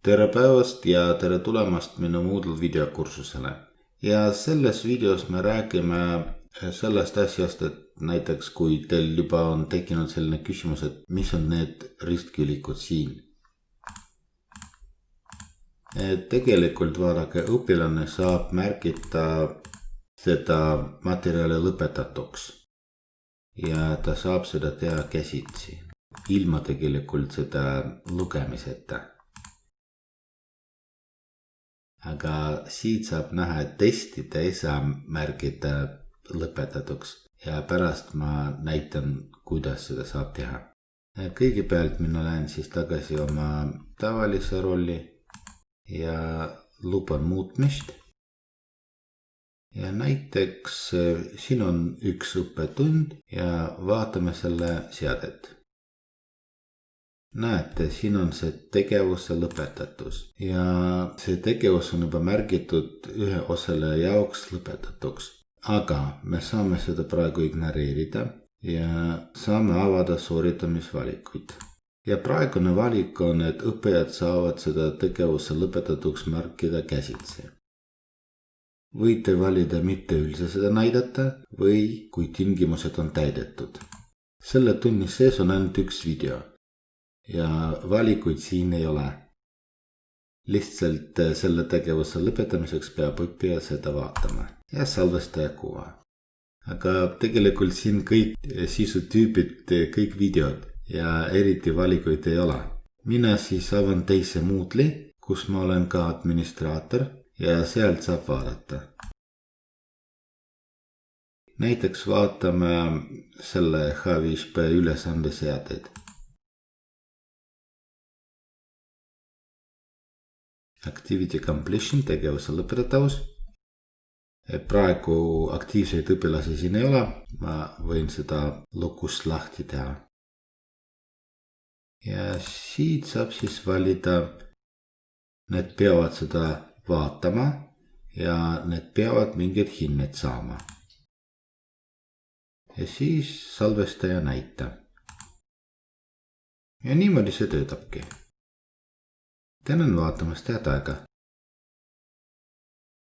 Tere päevast ja tere tulemast minu Moodle videokursusele. Ja selles videos me räägime sellest asjast, et näiteks kui teil juba on tekkinud selline küsimus, et mis on need ristkülikud siin. Tegelikult vaadake, õpilane saab märgita seda materjali lõpetatuks. Ja ta saab seda teha käsitsi, ilma tegelikult seda lugemiseta. Aga siit saab näha, et testida ei saa märgida lõpetatuks ja pärast ma näitan, kuidas seda saab teha. Kõigepealt mina lähen siis tagasi oma tavalise rolli ja luban muutmist. Ja näiteks siin on üks õppetund ja vaatame selle seadet. Näete, siin on see tegevuse lõpetatus ja see tegevus on juba märgitud ühe osaleja jaoks lõpetatuks. Aga me saame seda praegu ignoreerida ja saame avada sooritamisvalikuid. Ja praegune valik on, et õppijad saavad seda tegevuse lõpetatuks märkida käsitsi. Võite valida mitte üldse seda näidata või kui tingimused on täidetud. Selle tunni sees on ainult üks video. Ja valikuid siin ei ole. Lihtsalt selle tegevuse lõpetamiseks peab õppija seda vaatama ja salvestaja kuva. Aga tegelikult siin kõik sisutüübid, kõik videod ja eriti valikuid ei ole. Mina siis avan teise Moodle'i, kus ma olen ka administraator ja sealt saab vaadata. Näiteks vaatame selle H5P ülesande seadeid. Activity completion, tegevuse lõpetatavus. Praegu aktiivseid õpilasi siin ei ole. Ma võin seda lukust lahti teha. Ja siit saab siis valida, need peavad seda vaatama ja need peavad mingid hinned saama. Ja siis salvestaja näita. Ja niimoodi see töötabki. Tänan vaatamast, head aega.